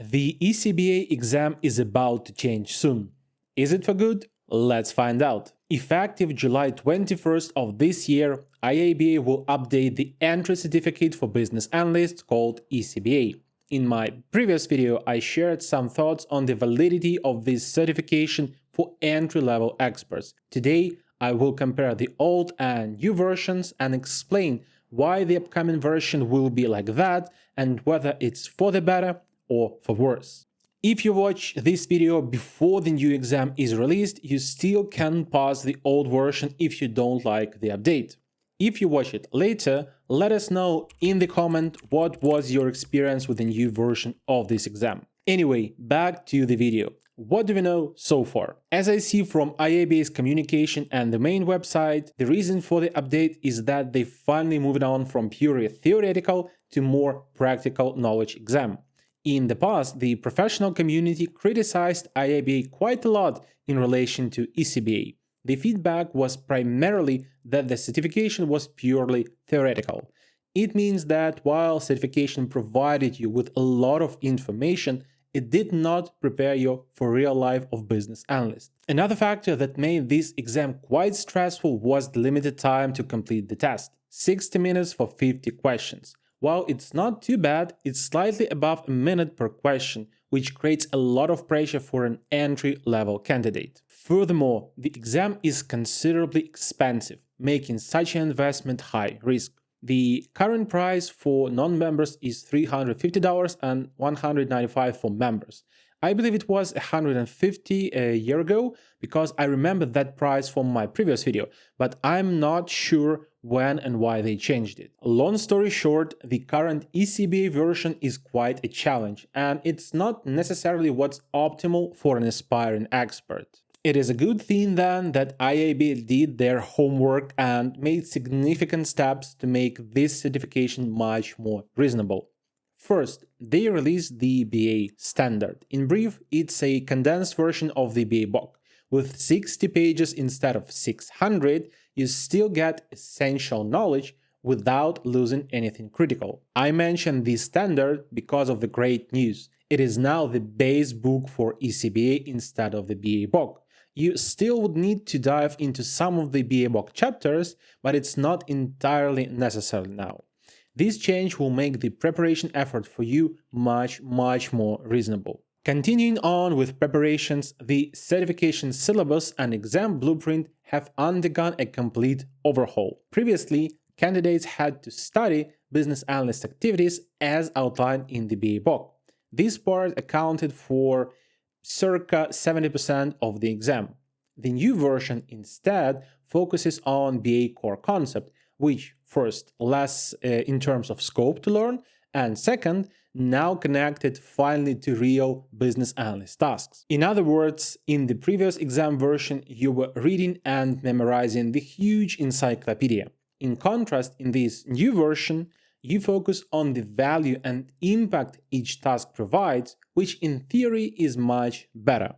The ECBA exam is about to change soon. Is it for good? Let's find out. Effective July 21st of this year, IIBA will update the entry certificate for business analysts called ECBA. In my previous video, I shared some thoughts on the validity of this certification for entry-level experts. Today, I will compare the old and new versions and explain why the upcoming version will be like that and whether it's for the better or for worse. If you watch this video before the new exam is released, you still can pass the old version if you don't like the update. If you watch it later, let us know in the comment what was your experience with the new version of this exam. Anyway, back to the video. What do we know so far? As I see from IIBA's communication and the main website, the reason for the update is that they finally moved on from purely theoretical to more practical knowledge exam. In the past, the professional community criticized IIBA quite a lot in relation to ECBA. The feedback was primarily that the certification was purely theoretical. It means that while certification provided you with a lot of information, it did not prepare you for real life of business analyst. Another factor that made this exam quite stressful was the limited time to complete the test. 60 minutes for 50 questions. While it's not too bad, it's slightly above a minute per question, which creates a lot of pressure for an entry-level candidate. Furthermore, the exam is considerably expensive, making such an investment high risk. The current price for non-members is $350 and $195 for members. I believe it was $150 a year ago because I remember that price from my previous video, but I'm not sure when and why they changed it. Long story short, the current ECBA version is quite a challenge, and it's not necessarily what's optimal for an aspiring expert. It is a good thing then that IIBA did their homework and made significant steps to make this certification much more reasonable. First, they released the BA standard. In brief, it's a condensed version of the BA book. With 60 pages instead of 600, you still get essential knowledge without losing anything critical. I mentioned this standard because of the great news. It is now the base book for ECBA instead of the BA book. You still would need to dive into some of the BA book chapters, but it's not entirely necessary now. This change will make the preparation effort for you much more reasonable. Continuing on with preparations, the certification syllabus and exam blueprint have undergone a complete overhaul. Previously, candidates had to study business analyst activities as outlined in the BA book. This part accounted for circa 70% of the exam. The new version instead focuses on BA core concept, which first, less in terms of scope to learn, and second, now connected finally to real business analyst tasks. In other words, in the previous exam version, you were reading and memorizing the huge encyclopedia. In contrast, in this new version, you focus on the value and impact each task provides, which in theory is much better.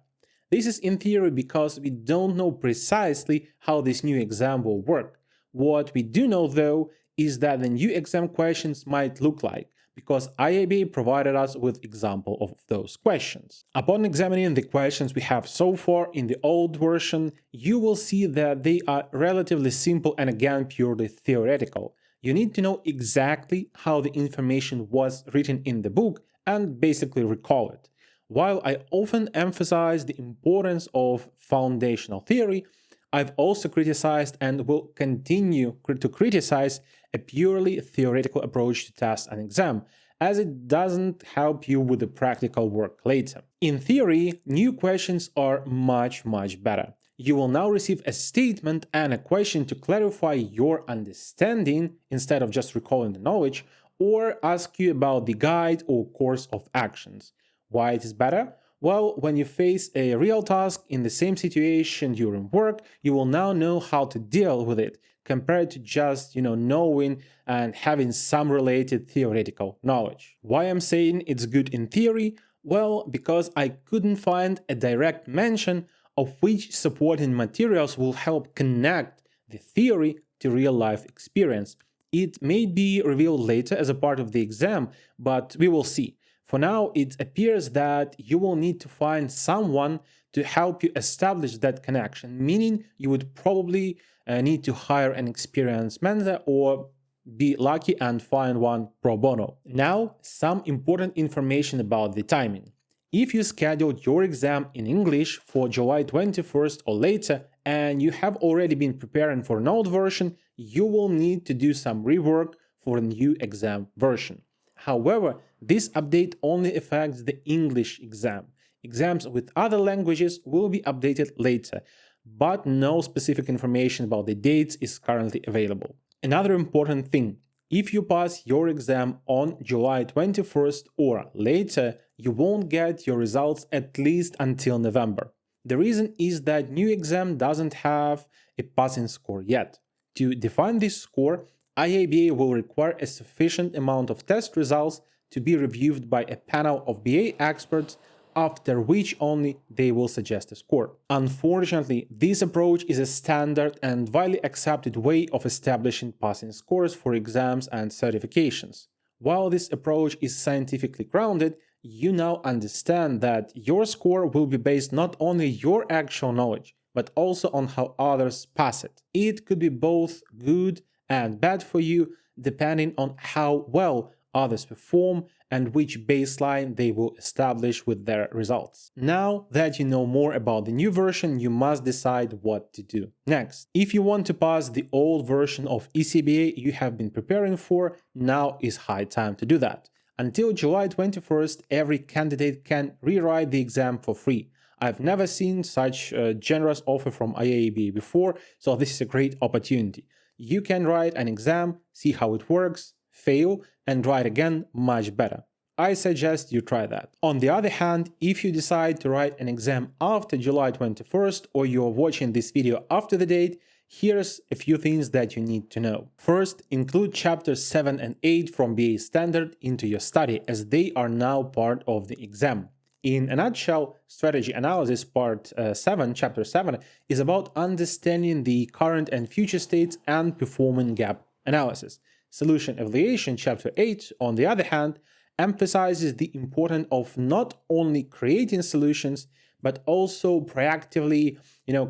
This is in theory because we don't know precisely how this new exam will work. What we do know, though, is that the new exam questions might look like, because IIBA provided us with example of those questions. Upon examining the questions we have so far in the old version, you will see that they are relatively simple and again purely theoretical. You need to know exactly how the information was written in the book and basically recall it. While I often emphasize the importance of foundational theory, I've also criticized and will continue to criticize a purely theoretical approach to test and exam, as it doesn't help you with the practical work later. In theory, new questions are much better. You will now receive a statement and a question to clarify your understanding instead of just recalling the knowledge, or ask you about the guide or course of actions. Why it is better? Well, when you face a real task in the same situation during work, you will now know how to deal with it, compared to just, knowing and having some related theoretical knowledge. Why I'm saying it's good in theory? Well, because I couldn't find a direct mention of which supporting materials will help connect the theory to real-life experience. It may be revealed later as a part of the exam, but we will see. For now, it appears that you will need to find someone to help you establish that connection, meaning you would probably need to hire an experienced mentor or be lucky and find one pro bono. Now, some important information about the timing. If you scheduled your exam in English for July 21st or later, and you have already been preparing for an old version, you will need to do some rework for a new exam version. However, this update only affects the English exam. Exams with other languages will be updated later, but no specific information about the dates is currently available. Another important thing, if you pass your exam on July 21st or later, you won't get your results at least until November. The reason is that new exam doesn't have a passing score yet. To define this score, IIBA will require a sufficient amount of test results to be reviewed by a panel of BA experts, after which only they will suggest a score. Unfortunately, this approach is a standard and widely accepted way of establishing passing scores for exams and certifications. While this approach is scientifically grounded, you now understand that your score will be based not only on your actual knowledge, but also on how others pass it. It could be both good and bad for you, depending on how well others perform and which baseline they will establish with their results. Now that you know more about the new version, you must decide what to do next. If you want to pass the old version of ECBA you have been preparing for, now is high time to do that. Until July 21st, every candidate can rewrite the exam for free. I've never seen such a generous offer from IIBA before, so this is a great opportunity. You can write an exam, see how it works, fail, and write again much better. I suggest you try that. On the other hand, if you decide to write an exam after July 21st or you're watching this video after the date, here's a few things that you need to know. First, include chapters 7 and 8 from BA Standard into your study, as they are now part of the exam. In a nutshell, Strategy Analysis Part 7, Chapter 7, is about understanding the current and future states and performing gap analysis. Solution Evaluation, Chapter 8, on the other hand, emphasizes the importance of not only creating solutions, but also proactively,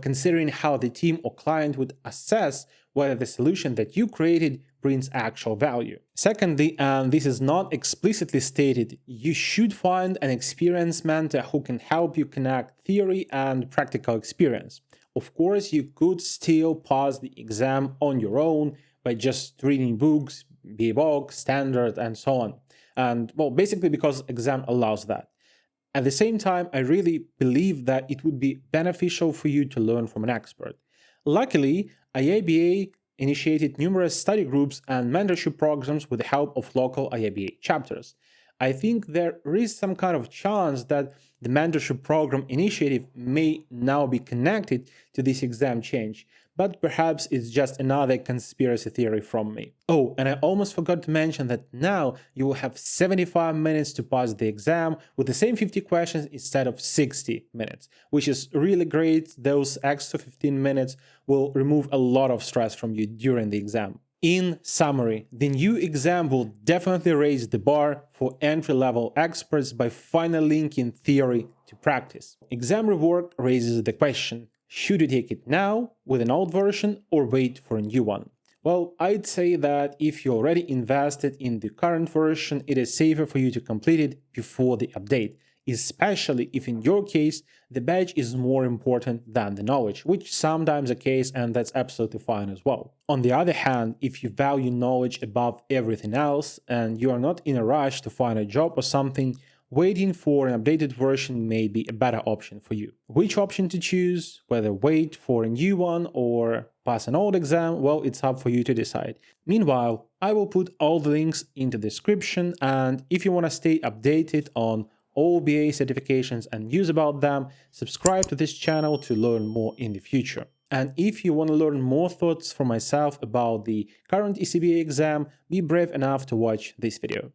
considering how the team or client would assess whether the solution that you created brings actual value. Secondly, and this is not explicitly stated, you should find an experienced mentor who can help you connect theory and practical experience. Of course, you could still pass the exam on your own by just reading books, BA, Standard, and so on. And well, basically because exam allows that. At the same time, I really believe that it would be beneficial for you to learn from an expert. Luckily, IIBA initiated numerous study groups and mentorship programs with the help of local IIBA chapters. I think there is some kind of chance that the mentorship program initiative may now be connected to this exam change, but perhaps it's just another conspiracy theory from me. Oh, and I almost forgot to mention that now you will have 75 minutes to pass the exam with the same 50 questions instead of 60 minutes, which is really great. Those extra 15 minutes will remove a lot of stress from you during the exam. In summary, the new exam will definitely raise the bar for entry-level experts by finally linking theory to practice. Exam rework raises the question, should you take it now with an old version or wait for a new one? Well, I'd say that if you already invested in the current version, it is safer for you to complete it before the update, especially if in your case the badge is more important than the knowledge, which sometimes is the case, and that's absolutely fine as well. On the other hand, if you value knowledge above everything else and you are not in a rush to find a job or something, waiting for an updated version may be a better option for you. Which option to choose, whether wait for a new one or pass an old exam, well, it's up for you to decide. Meanwhile, I will put all the links in the description, and if you want to stay updated on all BA certifications and news about them, subscribe to this channel to learn more in the future. And if you want to learn more thoughts from myself about the current ECBA exam, be brave enough to watch this video.